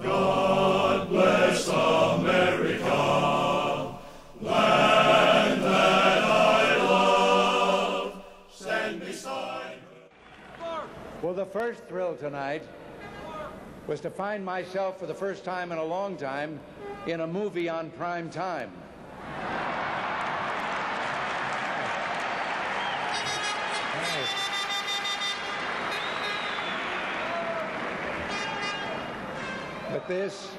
God bless America, land that I love, stand beside her. Well, the first thrill tonight was to find myself for the first time in a long time in a movie on prime time. But this,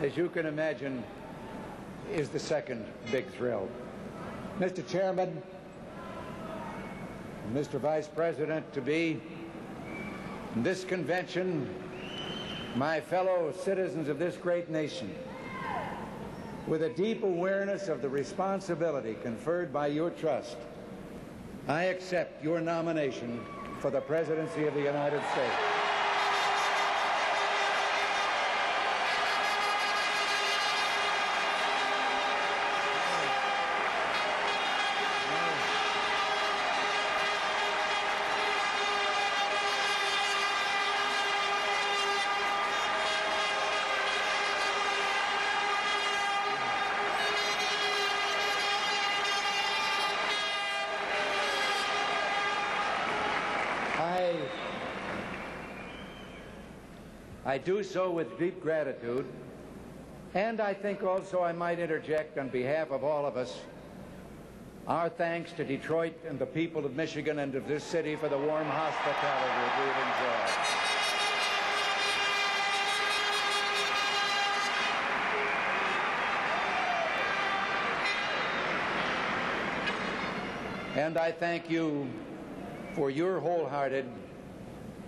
as you can imagine, is the second big thrill. Mr. Chairman, Mr. Vice President-to-be, this convention, my fellow citizens of this great nation, with a deep awareness of the responsibility conferred by your trust, I accept your nomination for the presidency of the United States. I do so with deep gratitude, and I think also I might interject on behalf of all of us our thanks to Detroit and the people of Michigan and of this city for the warm hospitality that we've enjoyed. And I thank you for your wholehearted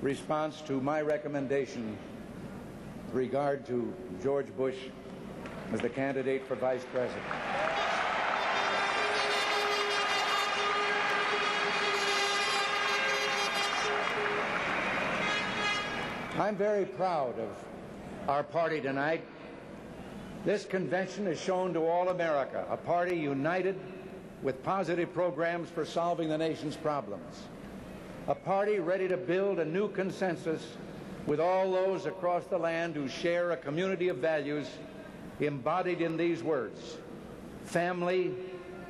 response to my recommendation with regard to George Bush as the candidate for Vice President. I'm very proud of our party tonight. This convention has shown to all America a party united with positive programs for solving the nation's problems. A party ready to build a new consensus with all those across the land who share a community of values embodied in these words: family,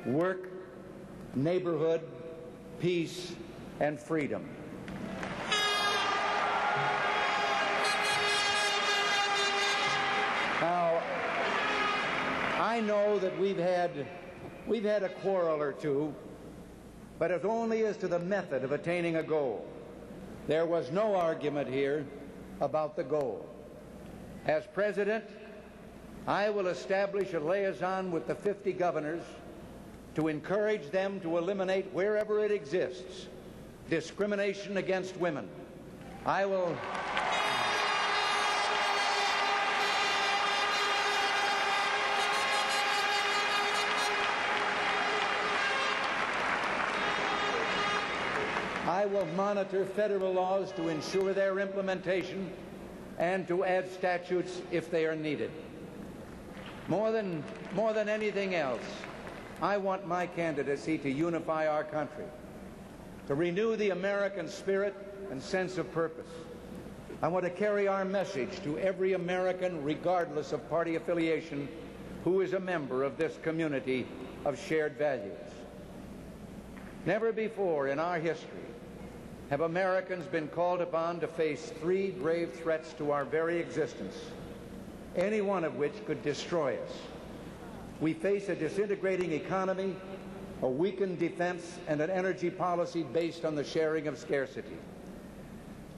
work, neighborhood, peace, and freedom. Now, I know that we've had a quarrel or two, but as only as to the method of attaining a goal. There was no argument here about the goal. As President, I will establish a liaison with the 50 governors to encourage them to eliminate, wherever it exists, discrimination against women. I will monitor federal laws to ensure their implementation and to add statutes if they are needed. More than anything else, I want my candidacy to unify our country, to renew the American spirit and sense of purpose. I want to carry our message to every American, regardless of party affiliation, who is a member of this community of shared values. Never before in our history have Americans been called upon to face three grave threats to our very existence, any one of which could destroy us. We face a disintegrating economy, a weakened defense, and an energy policy based on the sharing of scarcity.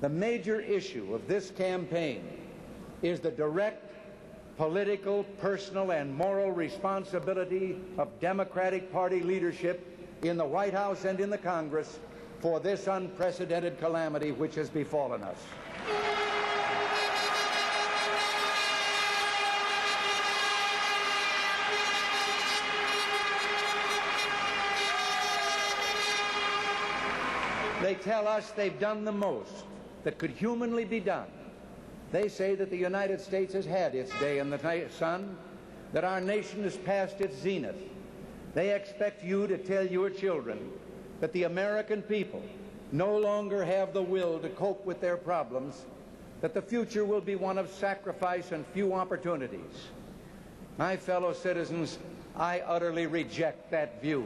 The major issue of this campaign is the direct political, personal, and moral responsibility of Democratic Party leadership in the White House and in the Congress for this unprecedented calamity which has befallen us. They tell us they've done the most that could humanly be done. They say that the United States has had its day in the sun, that our nation has passed its zenith. They expect you to tell your children that the American people no longer have the will to cope with their problems, that the future will be one of sacrifice and few opportunities. My fellow citizens, I utterly reject that view.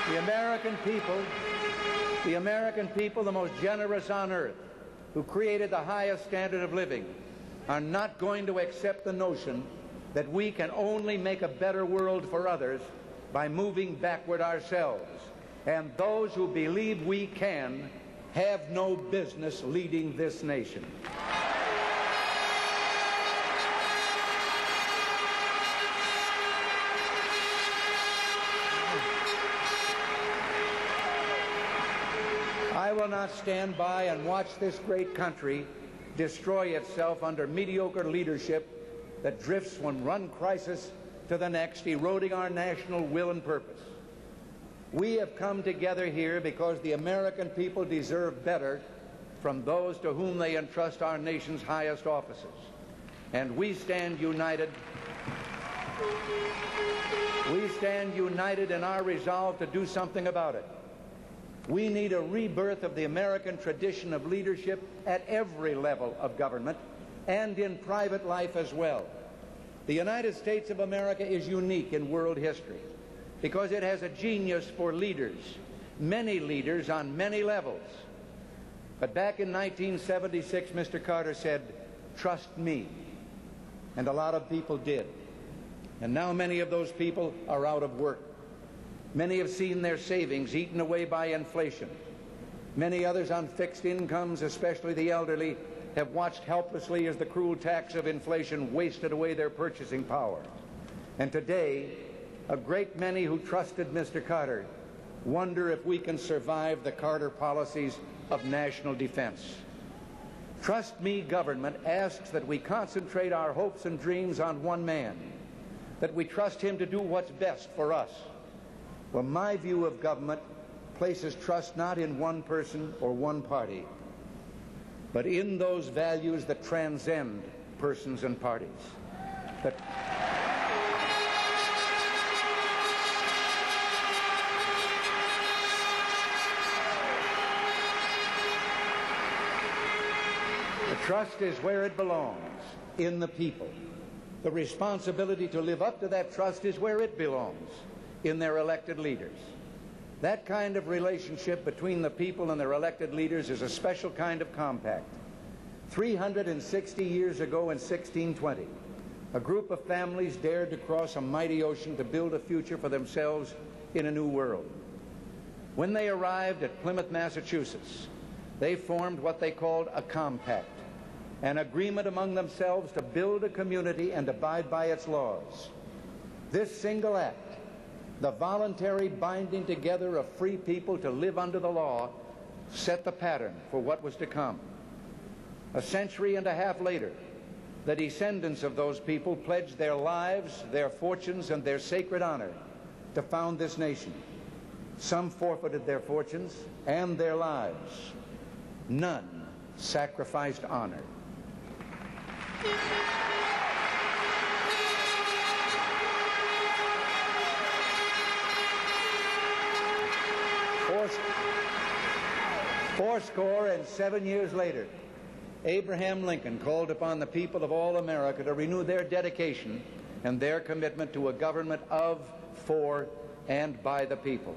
The American people, the most generous on earth, who created the highest standard of living, are not going to accept the notion that we can only make a better world for others by moving backward ourselves. And those who believe we can have no business leading this nation. I will not stand by and watch this great country destroy itself under mediocre leadership that drifts from one crisis to the next, eroding our national will and purpose. We have come together here because the American people deserve better from those to whom they entrust our nation's highest offices. And we stand united. We stand united in our resolve to do something about it. We need a rebirth of the American tradition of leadership at every level of government and in private life as well. The United States of America is unique in world history because it has a genius for leaders, many leaders on many levels. But back in 1976, Mr. Carter said, "Trust me." And a lot of people did. And now many of those people are out of work. Many have seen their savings eaten away by inflation. Many others on fixed incomes, especially the elderly, have watched helplessly as the cruel tax of inflation wasted away their purchasing power. And today, a great many who trusted Mr. Carter wonder if we can survive the Carter policies of national defense. Trust Me government asks that we concentrate our hopes and dreams on one man, that we trust him to do what's best for us. Well, my view of government places trust not in one person or one party, but in those values that transcend persons and parties. That the trust is where it belongs, in the people. The responsibility to live up to that trust is where it belongs, in their elected leaders. That kind of relationship between the people and their elected leaders is a special kind of compact. 360 years ago in 1620, a group of families dared to cross a mighty ocean to build a future for themselves in a new world. When they arrived at Plymouth, Massachusetts, they formed what they called a compact, an agreement among themselves to build a community and abide by its laws. This single act, the voluntary binding together of free people to live under the law, set the pattern for what was to come. A century and a half later, the descendants of those people pledged their lives, their fortunes, and their sacred honor to found this nation. Some forfeited their fortunes and their lives. None sacrificed honor. Fourscore and 7 years later, Abraham Lincoln called upon the people of all America to renew their dedication and their commitment to a government of, for, and by the people.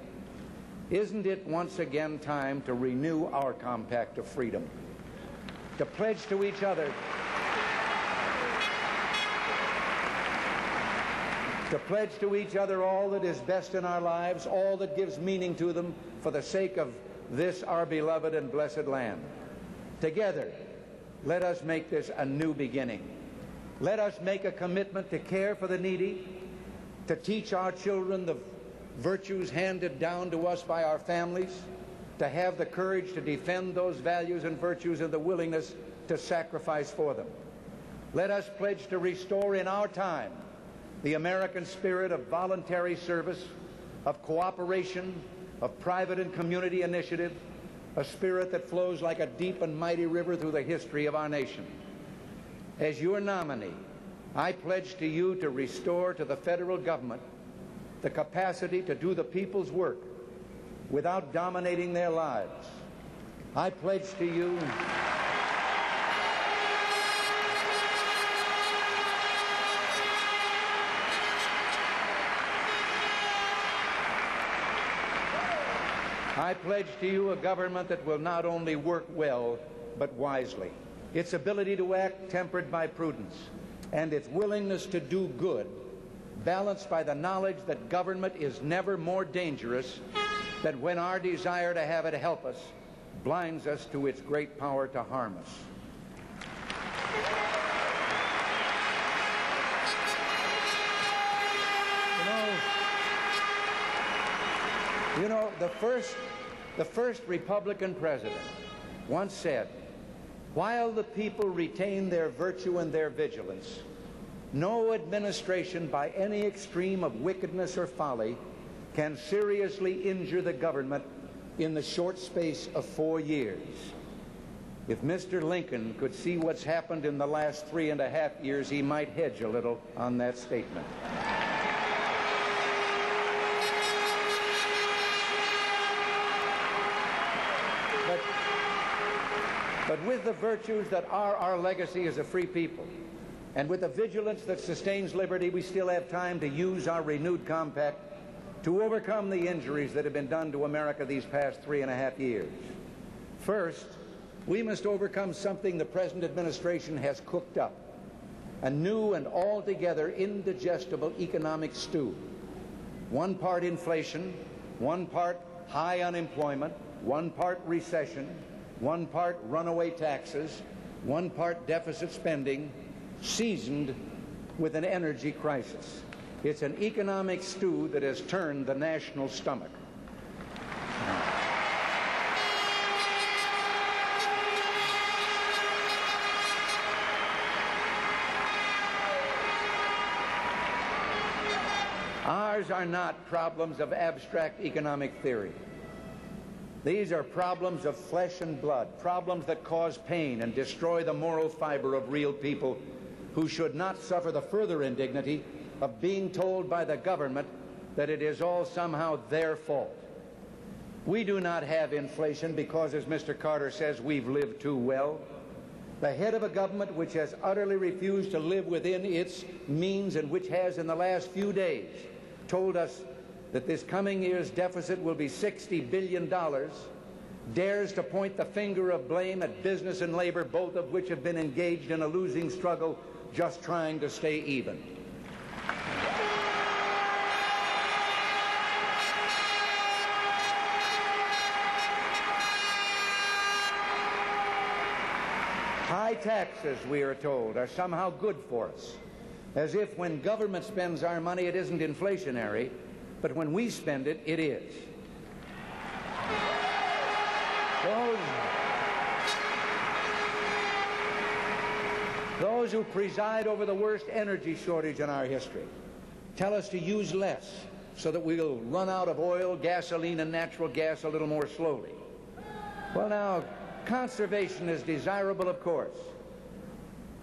Isn't it once again time to renew our compact of freedom? To pledge to each other all that is best in our lives, all that gives meaning to them for the sake of this our beloved and blessed land. Together, let us make this a new beginning. Let us make a commitment to care for the needy, to teach our children the virtues handed down to us by our families, to have the courage to defend those values and virtues and the willingness to sacrifice for them. Let us pledge to restore in our time the American spirit of voluntary service, of cooperation, of private and community initiative, a spirit that flows like a deep and mighty river through the history of our nation. As your nominee, I pledge to you to restore to the federal government the capacity to do the people's work without dominating their lives. I pledge to you a government that will not only work well, but wisely. Its ability to act tempered by prudence, and its willingness to do good, balanced by the knowledge that government is never more dangerous than when our desire to have it help us blinds us to its great power to harm us. You know, the first Republican president once said, "While the people retain their virtue and their vigilance, no administration by any extreme of wickedness or folly can seriously injure the government in the short space of 4 years." If Mr. Lincoln could see what's happened in the last 3.5 years, he might hedge a little on that statement. But with the virtues that are our legacy as a free people, and with the vigilance that sustains liberty, we still have time to use our renewed compact to overcome the injuries that have been done to America these past 3.5 years. First, we must overcome something the present administration has cooked up, a new and altogether indigestible economic stew. One part inflation, one part high unemployment, one part recession, one part runaway taxes, one part deficit spending, seasoned with an energy crisis. It's an economic stew that has turned the national stomach. Ours are not problems of abstract economic theory. These are problems of flesh and blood, problems that cause pain and destroy the moral fiber of real people who should not suffer the further indignity of being told by the government that it is all somehow their fault. We do not have inflation because, as Mr. Carter says, we've lived too well. The head of a government which has utterly refused to live within its means and which has in the last few days told us that this coming year's deficit will be $60 billion, dares to point the finger of blame at business and labor, both of which have been engaged in a losing struggle just trying to stay even. High taxes, we are told, are somehow good for us, as if when government spends our money it isn't inflationary, but when we spend it, it is. Those who preside over the worst energy shortage in our history tell us to use less so that we'll run out of oil, gasoline, and natural gas a little more slowly. Well, now, conservation is desirable, of course,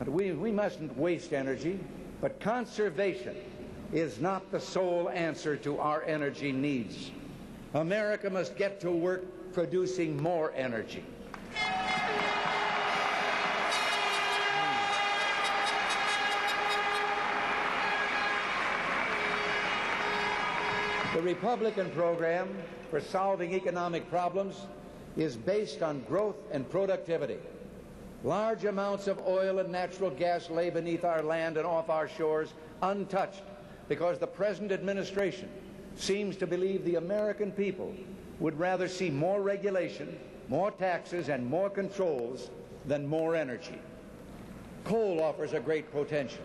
but we mustn't waste energy. But conservation is not the sole answer to our energy needs. America must get to work producing more energy. The Republican program for solving economic problems is based on growth and productivity. Large amounts of oil and natural gas lay beneath our land and off our shores untouched because the present administration seems to believe the American people would rather see more regulation, more taxes, and more controls than more energy. Coal offers a great potential.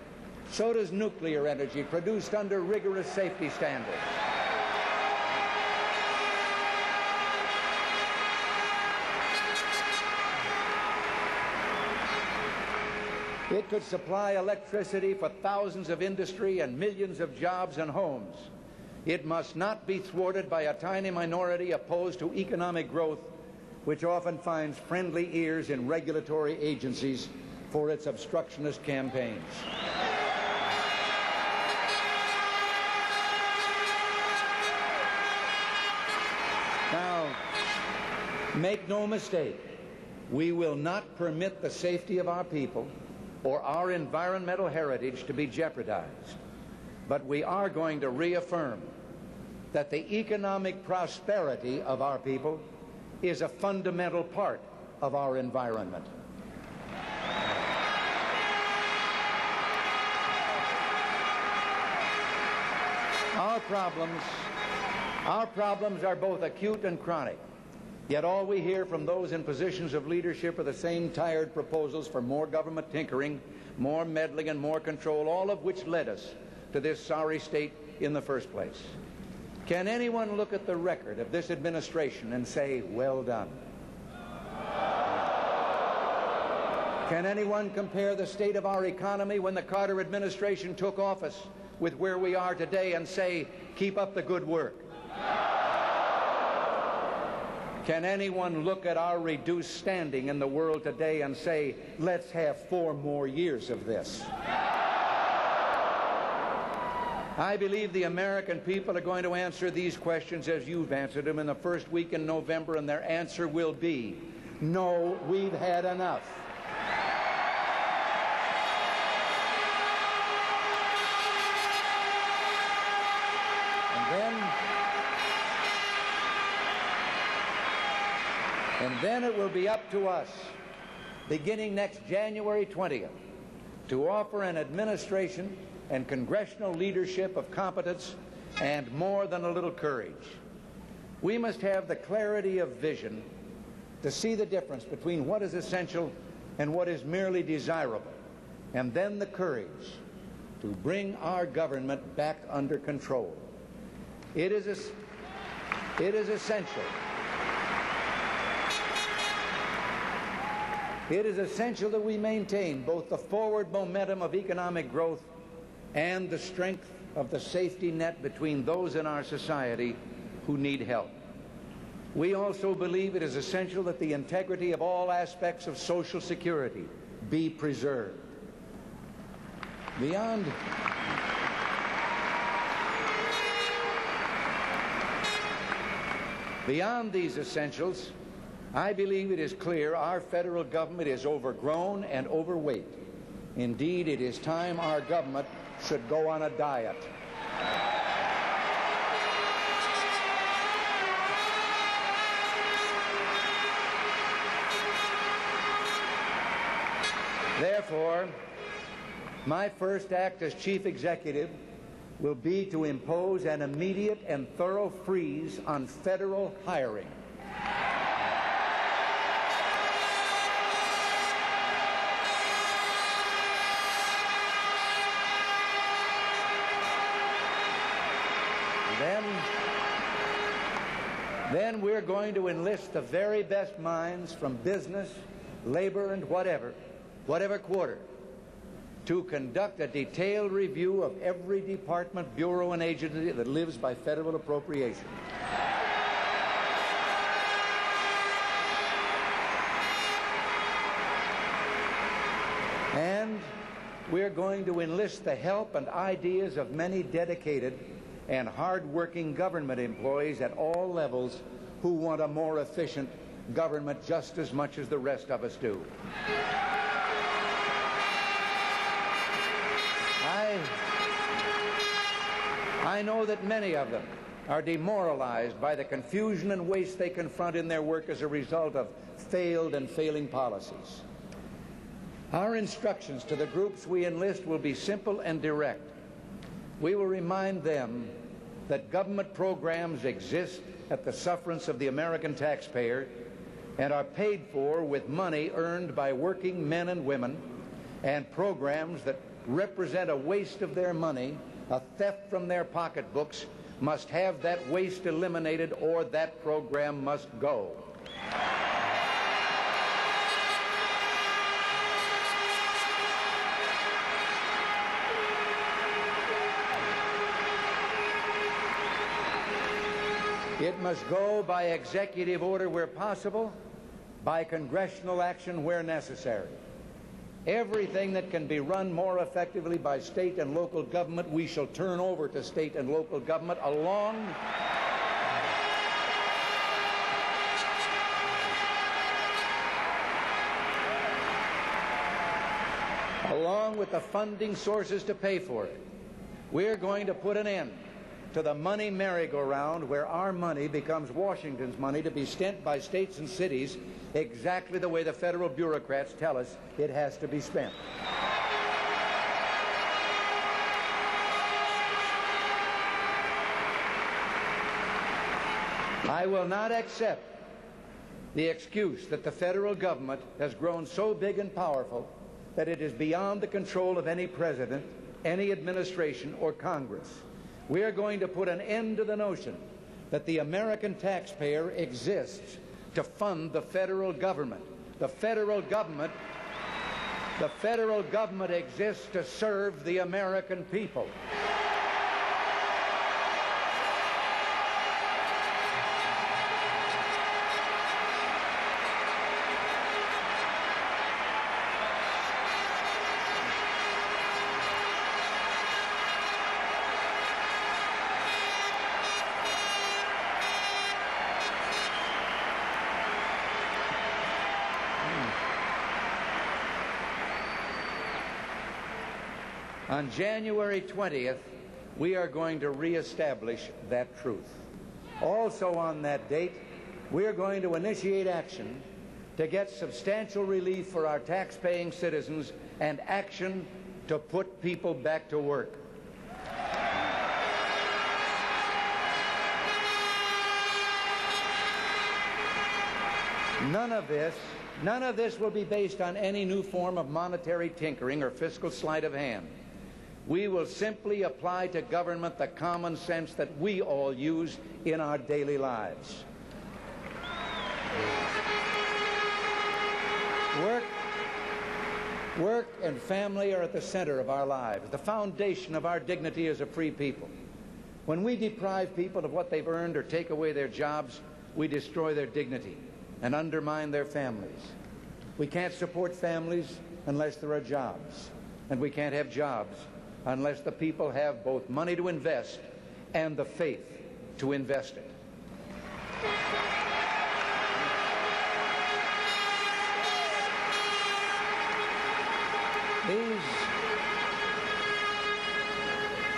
So does nuclear energy produced under rigorous safety standards. It could supply electricity for thousands of industry and millions of jobs and homes. It must not be thwarted by a tiny minority opposed to economic growth, which often finds friendly ears in regulatory agencies for its obstructionist campaigns. Make no mistake, we will not permit the safety of our people or our environmental heritage to be jeopardized. But we are going to reaffirm that the economic prosperity of our people is a fundamental part of our environment. Our problems are both acute and chronic. Yet all we hear from those in positions of leadership are the same tired proposals for more government tinkering, more meddling, and more control, all of which led us to this sorry state in the first place. Can anyone look at the record of this administration and say, well done? Can anyone compare the state of our economy when the Carter administration took office with where we are today and say, keep up the good work? Can anyone look at our reduced standing in the world today and say, let's have 4 more years of this? I believe the American people are going to answer these questions as you've answered them in the first week in November, and their answer will be, no, we've had enough. And then it will be up to us, beginning next January 20th, to offer an administration and congressional leadership of competence and more than a little courage. We must have the clarity of vision to see the difference between what is essential and what is merely desirable, and then the courage to bring our government back under control. It is essential. It is essential that we maintain both the forward momentum of economic growth and the strength of the safety net between those in our society who need help. We also believe it is essential that the integrity of all aspects of Social Security be preserved. Beyond these essentials, I believe it is clear our federal government is overgrown and overweight. Indeed, it is time our government should go on a diet. Therefore, my first act as chief executive will be to impose an immediate and thorough freeze on federal hiring. Then we're going to enlist the very best minds from business, labor, and whatever quarter to conduct a detailed review of every department, bureau, and agency that lives by federal appropriation. And we're going to enlist the help and ideas of many dedicated and hard-working government employees at all levels who want a more efficient government just as much as the rest of us do. I know that many of them are demoralized by the confusion and waste they confront in their work as a result of failed and failing policies. Our instructions to the groups we enlist will be simple and direct. We will remind them that government programs exist at the sufferance of the American taxpayer and are paid for with money earned by working men and women, and programs that represent a waste of their money, a theft from their pocketbooks, must have that waste eliminated or that program must go. It must go by executive order where possible, by congressional action where necessary. Everything that can be run more effectively by state and local government, we shall turn over to state and local government along with the funding sources to pay for it, we're going to put an end to the money merry-go-round where our money becomes Washington's money to be spent by states and cities exactly the way the federal bureaucrats tell us it has to be spent. I will not accept the excuse that the federal government has grown so big and powerful that it is beyond the control of any president, any administration, or Congress. We are going to put an end to the notion that the American taxpayer exists to fund the federal government. The federal government exists to serve the American people. On January 20th, we are going to reestablish that truth. Also on that date, we are going to initiate action to get substantial relief for our tax-paying citizens and action to put people back to work. None of this will be based on any new form of monetary tinkering or fiscal sleight of hand. We will simply apply to government the common sense that we all use in our daily lives. Work and family are at the center of our lives, the foundation of our dignity as a free people. When we deprive people of what they've earned or take away their jobs, we destroy their dignity and undermine their families. We can't support families unless there are jobs, and we can't have jobs unless the people have both money to invest and the faith to invest it.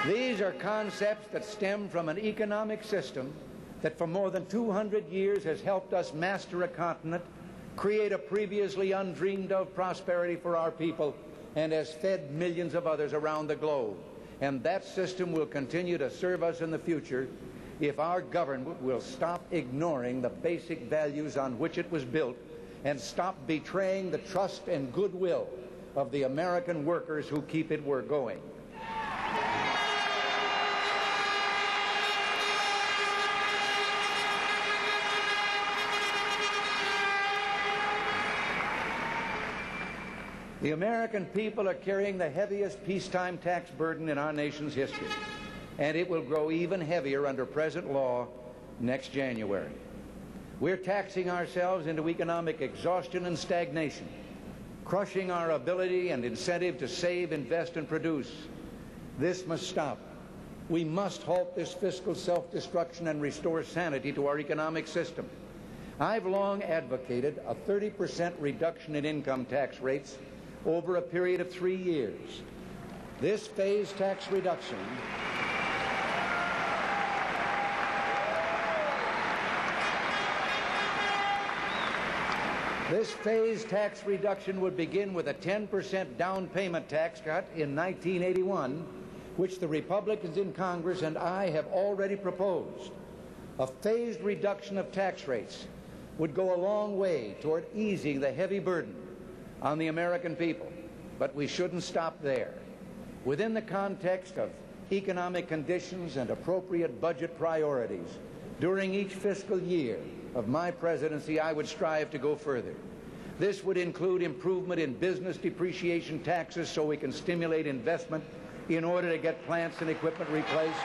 These are concepts that stem from an economic system that for more than 200 years has helped us master a continent, create a previously undreamed of prosperity for our people, and has fed millions of others around the globe. And that system will continue to serve us in the future if our government will stop ignoring the basic values on which it was built and stop betraying the trust and goodwill of the American workers who keep it going. The American people are carrying the heaviest peacetime tax burden in our nation's history, and it will grow even heavier under present law next January. We're taxing ourselves into economic exhaustion and stagnation, crushing our ability and incentive to save, invest, and produce. This must stop. We must halt this fiscal self-destruction and restore sanity to our economic system. I've long advocated a 30% reduction in income tax rates over a period of 3 years. This phased tax reduction would begin with a 10% down payment tax cut in 1981, which the Republicans in Congress and I have already proposed. A phased reduction of tax rates would go a long way toward easing the heavy burden on the American people, but we shouldn't stop there. Within the context of economic conditions and appropriate budget priorities, during each fiscal year of my presidency, I would strive to go further. This would include improvement in business depreciation taxes so we can stimulate investment in order to get plants and equipment replaced.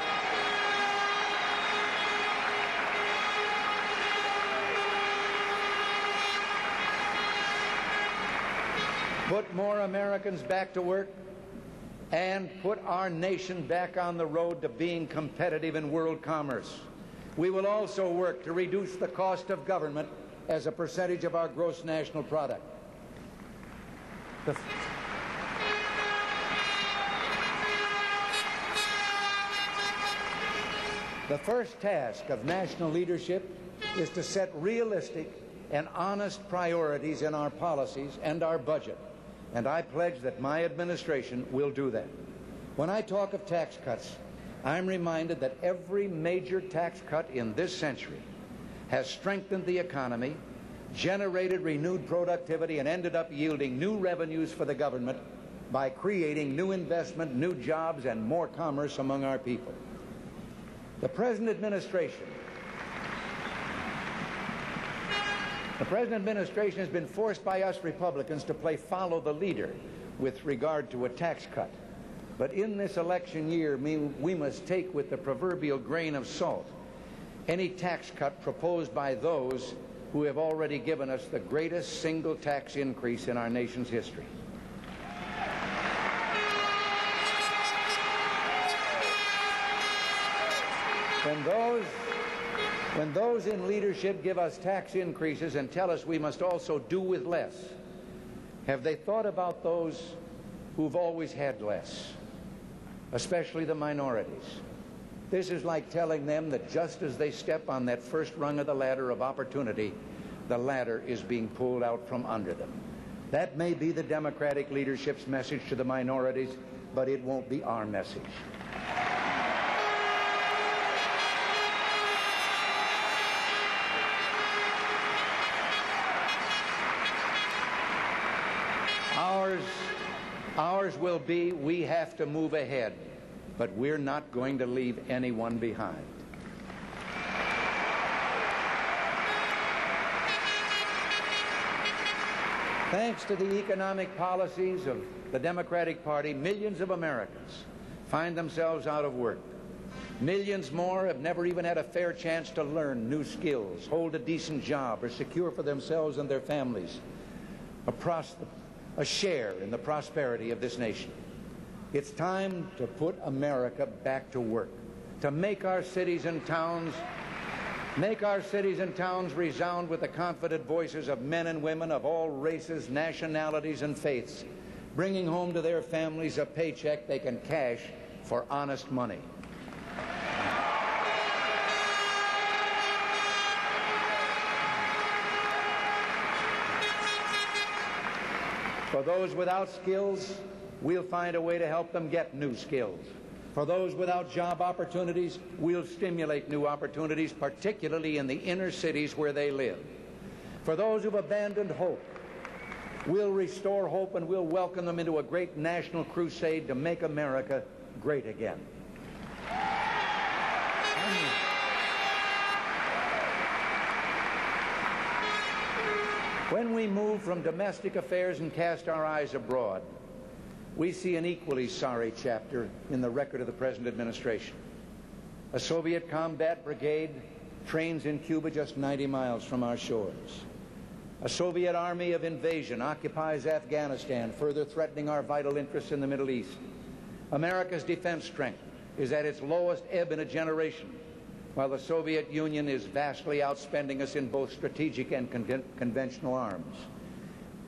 Put more Americans back to work and put our nation back on the road to being competitive in world commerce. We will also work to reduce the cost of government as a percentage of our gross national product. The first task of national leadership is to set realistic and honest priorities in our policies and our budget, and I pledge that my administration will do that. When I talk of tax cuts, I'm reminded that every major tax cut in this century has strengthened the economy, generated renewed productivity, and ended up yielding new revenues for the government by creating new investment, new jobs, and more commerce among our people. The present administration has been forced by us Republicans to play follow the leader with regard to a tax cut. But in this election year, we must take with the proverbial grain of salt any tax cut proposed by those who have already given us the greatest single tax increase in our nation's history. When those in leadership give us tax increases and tell us we must also do with less, have they thought about those who've always had less, especially the minorities? This is like telling them that just as they step on that first rung of the ladder of opportunity, the ladder is being pulled out from under them. That may be the Democratic leadership's message to the minorities, but it won't be our message. Ours will be, we have to move ahead, but we're not going to leave anyone behind. Thanks to the economic policies of the Democratic Party, millions of Americans find themselves out of work. Millions more have never even had a fair chance to learn new skills, hold a decent job, or secure for themselves and their families a share in the prosperity of this nation. It's time to put America back to work, to make our cities and towns resound with the confident voices of men and women of all races, nationalities, and faiths, bringing home to their families a paycheck they can cash for honest money. For those without skills, we'll find a way to help them get new skills. For those without job opportunities, we'll stimulate new opportunities, particularly in the inner cities where they live. For those who've abandoned hope, we'll restore hope and we'll welcome them into a great national crusade to make America great again. When we move from domestic affairs and cast our eyes abroad, we see an equally sorry chapter in the record of the present administration. A Soviet combat brigade trains in Cuba just 90 miles from our shores. A Soviet army of invasion occupies Afghanistan, further threatening our vital interests in the Middle East. America's defense strength is at its lowest ebb in a generation, while the Soviet Union is vastly outspending us in both strategic and conventional arms.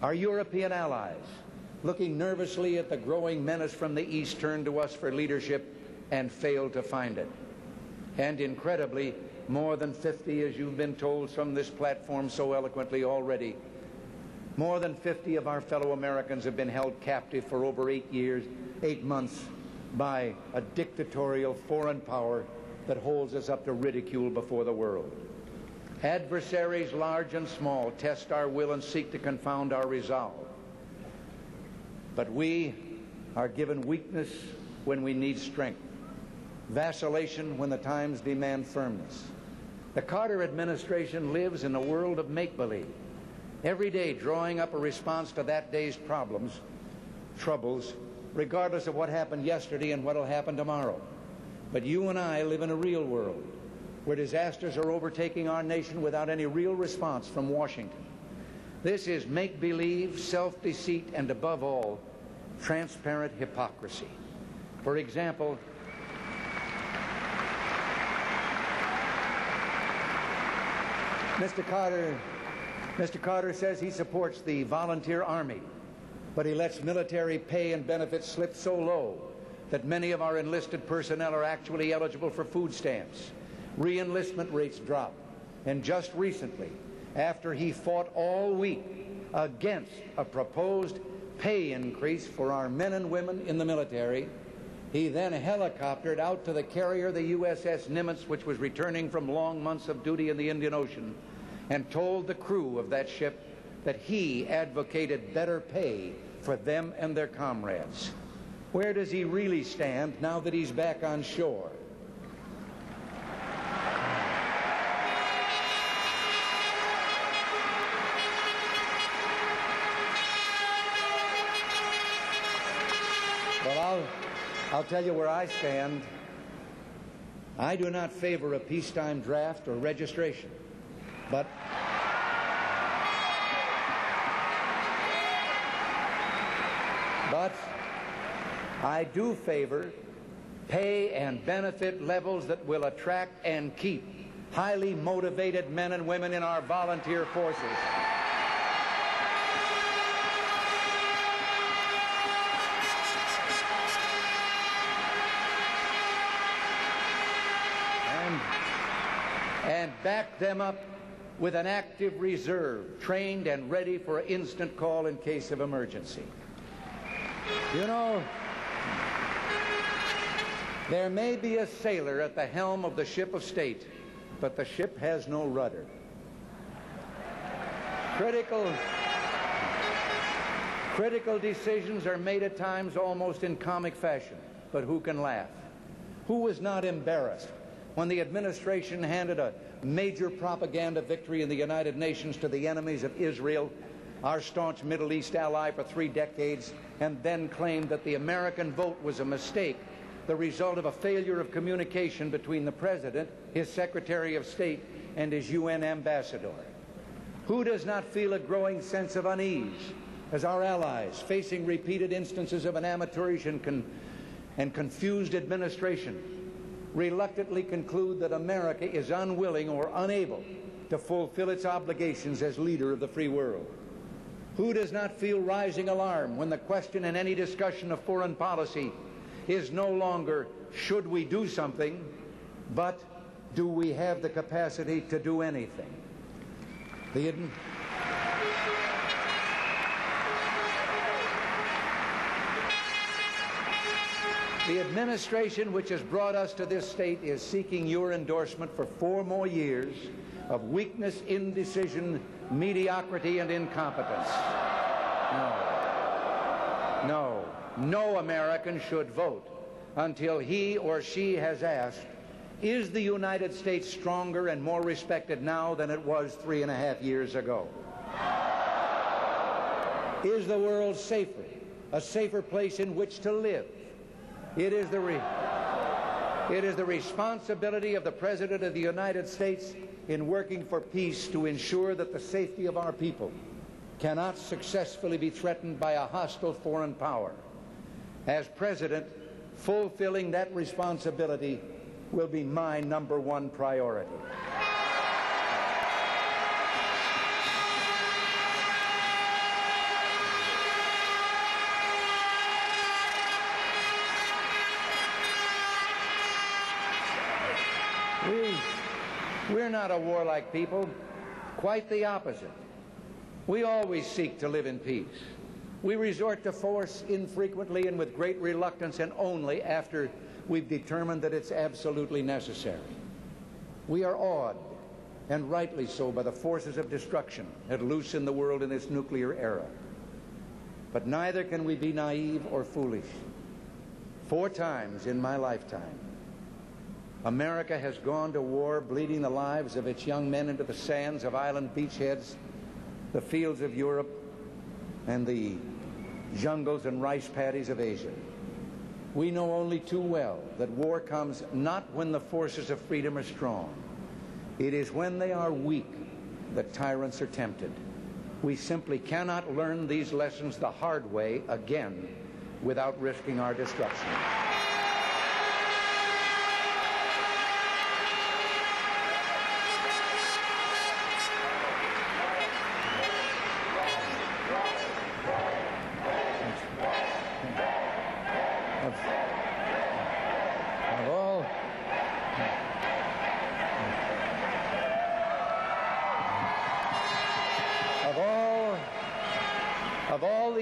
Our European allies, looking nervously at the growing menace from the East, turn to us for leadership and fail to find it. And incredibly, more than 50, as you've been told from this platform so eloquently already, more than 50 of our fellow Americans have been held captive for over 8 months by a dictatorial foreign power that holds us up to ridicule before the world. Adversaries large and small test our will and seek to confound our resolve. But we are given weakness when we need strength, vacillation when the times demand firmness. The Carter administration lives in a world of make-believe, every day drawing up a response to that day's troubles, regardless of what happened yesterday and what will happen tomorrow. But you and I live in a real world where disasters are overtaking our nation without any real response from Washington. This is make-believe, self-deceit, and above all, transparent hypocrisy. For example, Mr. Carter says he supports the volunteer army, but he lets military pay and benefits slip so low that many of our enlisted personnel are actually eligible for food stamps. Re-enlistment rates drop. And just recently, after he fought all week against a proposed pay increase for our men and women in the military, he then helicoptered out to the carrier, the USS Nimitz, which was returning from long months of duty in the Indian Ocean, and told the crew of that ship that he advocated better pay for them and their comrades. Where does he really stand now that he's back on shore? Well, I'll tell you where I stand. I do not favor a peacetime draft or registration, but I do favor pay and benefit levels that will attract and keep highly motivated men and women in our volunteer forces. And back them up with an active reserve, trained and ready for an instant call in case of emergency. You know, there may be a sailor at the helm of the ship of state, but the ship has no rudder. Critical decisions are made at times almost in comic fashion, but who can laugh? Who was not embarrassed when the administration handed a major propaganda victory in the United Nations to the enemies of Israel, our staunch Middle East ally for 3 decades, and then claimed that the American vote was a mistake, the result of a failure of communication between the President, his Secretary of State, and his UN ambassador? Who does not feel a growing sense of unease as our allies, facing repeated instances of an amateurish and confused administration, reluctantly conclude that America is unwilling or unable to fulfill its obligations as leader of the free world? Who does not feel rising alarm when the question in any discussion of foreign policy is no longer should we do something, but do we have the capacity to do anything? The administration which has brought us to this state is seeking your endorsement for 4 more years of weakness, indecision, mediocrity, and incompetence. No American should vote until he or she has asked, is the United States stronger and more respected now than it was 3.5 years ago? Is the world safer, a safer place in which to live? It is the responsibility of the President of the United States in working for peace to ensure that the safety of our people cannot successfully be threatened by a hostile foreign power. As President, fulfilling that responsibility will be my #1 priority. We're not a warlike people, quite the opposite. We always seek to live in peace. We resort to force infrequently and with great reluctance, and only after we've determined that it's absolutely necessary. We are awed, and rightly so, by the forces of destruction at loose in the world in this nuclear era. But neither can we be naive or foolish. 4 times in my lifetime, America has gone to war, bleeding the lives of its young men into the sands of island beachheads, the fields of Europe, and the jungles and rice paddies of Asia. We know only too well that war comes not when the forces of freedom are strong. It is when they are weak that tyrants are tempted. We simply cannot learn these lessons the hard way again without risking our destruction.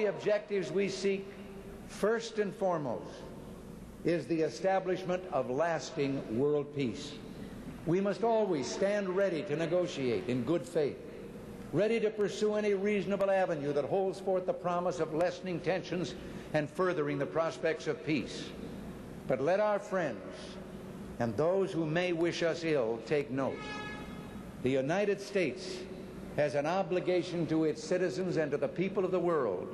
the objectives we seek, first and foremost, is the establishment of lasting world peace. We must always stand ready to negotiate in good faith, ready to pursue any reasonable avenue that holds forth the promise of lessening tensions and furthering the prospects of peace. But let our friends and those who may wish us ill take note. The United States has an obligation to its citizens and to the people of the world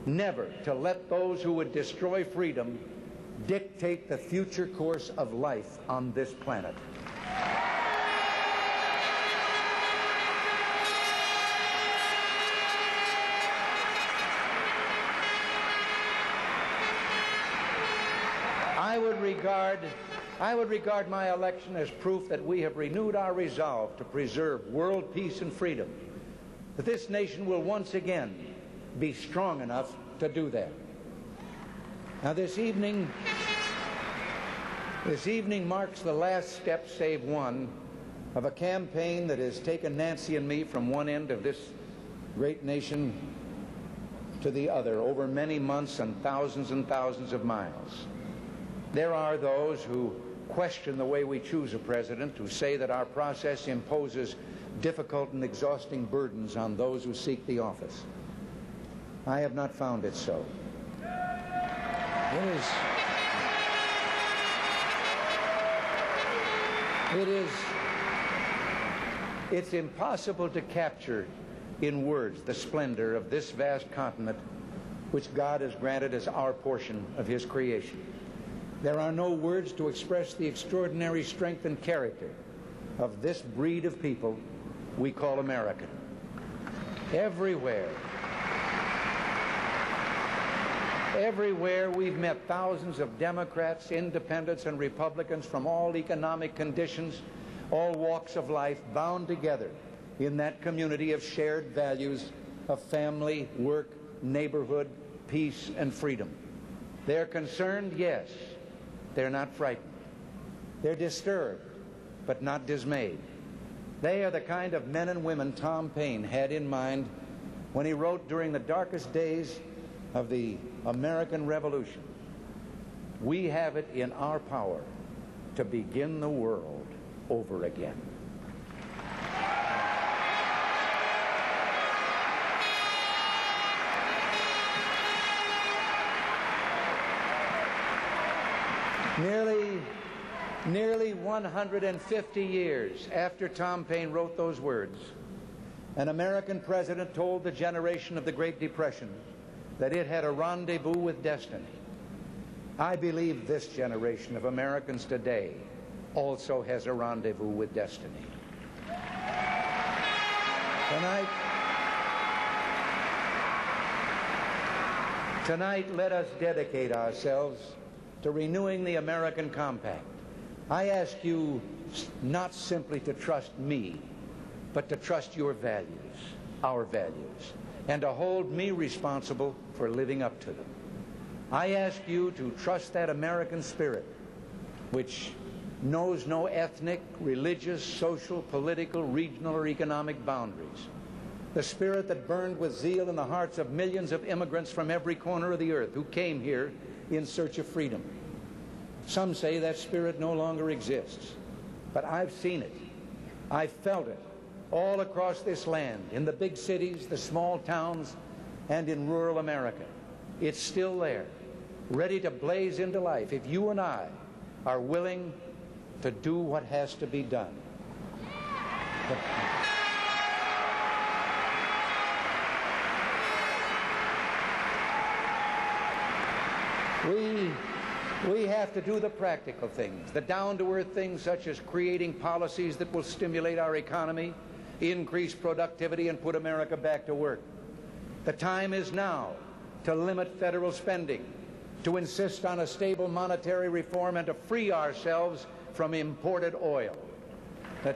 never to let those who would destroy freedom dictate the future course of life on this planet. I would regard my election as proof that we have renewed our resolve to preserve world peace and freedom, that this nation will once again be strong enough to do that. Now, this evening marks the last step, save one, of a campaign that has taken Nancy and me from one end of this great nation to the other over many months and thousands of miles. There are those who question the way we choose a president, who say that our process imposes difficult and exhausting burdens on those who seek the office. I have not found it so. It's impossible to capture in words the splendor of this vast continent which God has granted as our portion of His creation. There are no words to express the extraordinary strength and character of this breed of people we call American. Everywhere we've met thousands of Democrats, independents, and Republicans from all economic conditions, all walks of life, bound together in that community of shared values of family, work, neighborhood, peace, and freedom. They're concerned, yes. They're not frightened. They're disturbed, but not dismayed. They are the kind of men and women Tom Paine had in mind when he wrote during the darkest days of the American Revolution, "We have it in our power to begin the world over again." Nearly 150 years after Tom Paine wrote those words, an American president told the generation of the Great Depression that it had a rendezvous with destiny. I believe this generation of Americans today also has a rendezvous with destiny. Tonight, let us dedicate ourselves to renewing the American compact. I ask you not simply to trust me, but to trust your values, our values, and to hold me responsible for living up to them. I ask you to trust that American spirit, which knows no ethnic, religious, social, political, regional, or economic boundaries. The spirit that burned with zeal in the hearts of millions of immigrants from every corner of the earth who came here in search of freedom. Some say that spirit no longer exists, but I've seen it. I've felt it all across this land, in the big cities, the small towns, and in rural America. It's still there, ready to blaze into life if you and I are willing to do what has to be done. We have to do the practical things, the down-to-earth things such as creating policies that will stimulate our economy, increase productivity, and put America back to work. The time is now to limit federal spending, to insist on a stable monetary reform, and to free ourselves from imported oil. The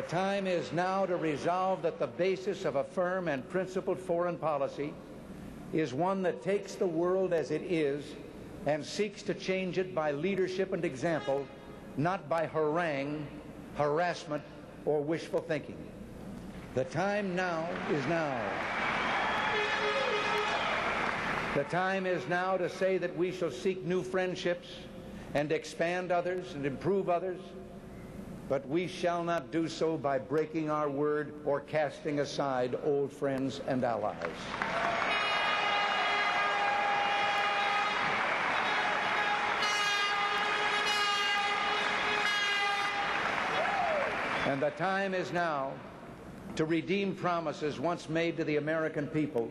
time is now to resolve that the basis of a firm and principled foreign policy is one that takes the world as it is and seeks to change it by leadership and example, not by harangue harassment, or wishful thinking. The time now is now. The time is now to say that we shall seek new friendships and expand others and improve others, but we shall not do so by breaking our word or casting aside old friends and allies. And the time is now to redeem promises once made to the American people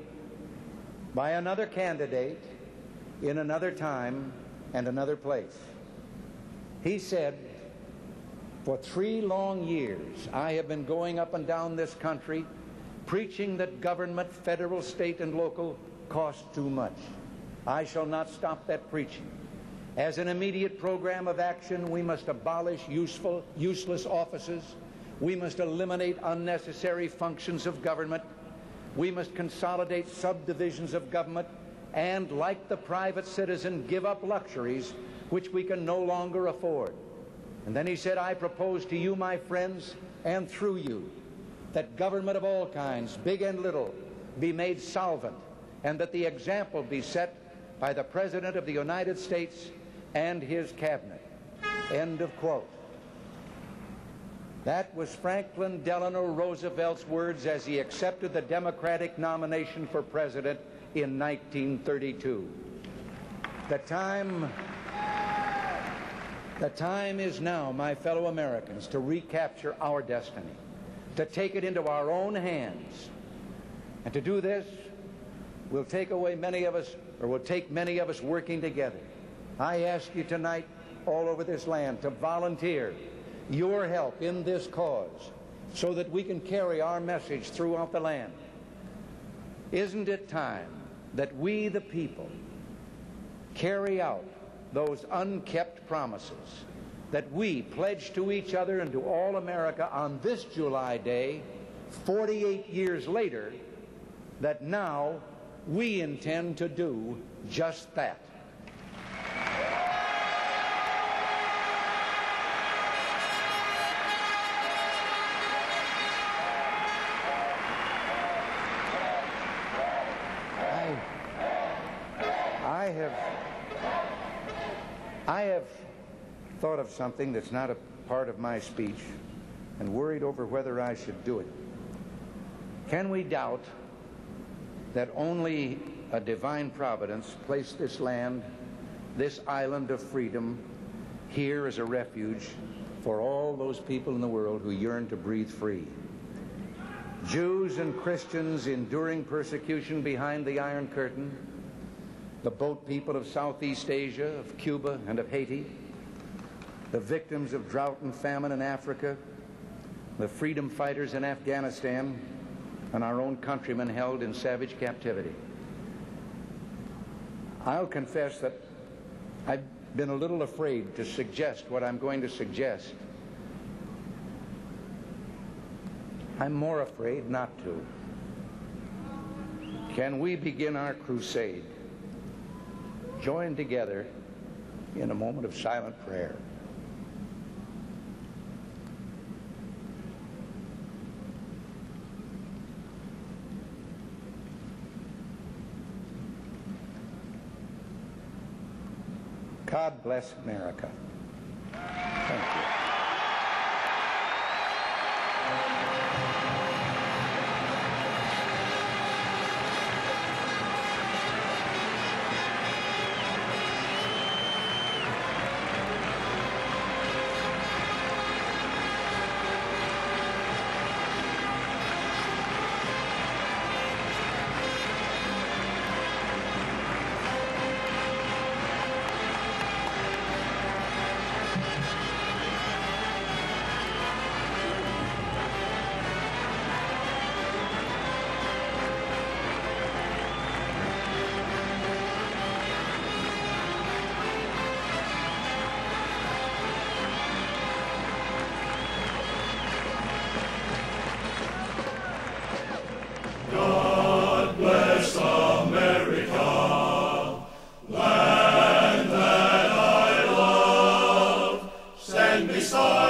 by another candidate in another time and another place. He said, "For 3 long years, I have been going up and down this country preaching that government, federal, state, and local, costs too much. I shall not stop that preaching. As an immediate program of action, we must abolish useless offices. We must eliminate unnecessary functions of government. We must consolidate subdivisions of government and, like the private citizen, give up luxuries which we can no longer afford." And then he said, "I propose to you, my friends, and through you, that government of all kinds, big and little, be made solvent, and that the example be set by the President of the United States and his cabinet." End of quote. That was Franklin Delano Roosevelt's words as he accepted the Democratic nomination for president in 1932. The time is now, my fellow Americans, to recapture our destiny, to take it into our own hands. And to do this, we'll take many of us working together. I ask you tonight, all over this land, to volunteer your help in this cause so that we can carry our message throughout the land. Isn't it time that we, the people, carry out those unkept promises that we pledged to each other and to all America on this July day, 48 years later, that now we intend to do just that? I have thought of something that's not a part of my speech and worried over whether I should do it. Can we doubt that only a divine providence placed this land, this island of freedom, here as a refuge for all those people in the world who yearn to breathe free? Jews and Christians enduring persecution behind the Iron Curtain, the boat people of Southeast Asia, of Cuba, and of Haiti, the victims of drought and famine in Africa, the freedom fighters in Afghanistan, and our own countrymen held in savage captivity. I'll confess that I've been a little afraid to suggest what I'm going to suggest. I'm more afraid not to. Can we begin our crusade? Join together in a moment of silent prayer. God bless America. Thank you. Beside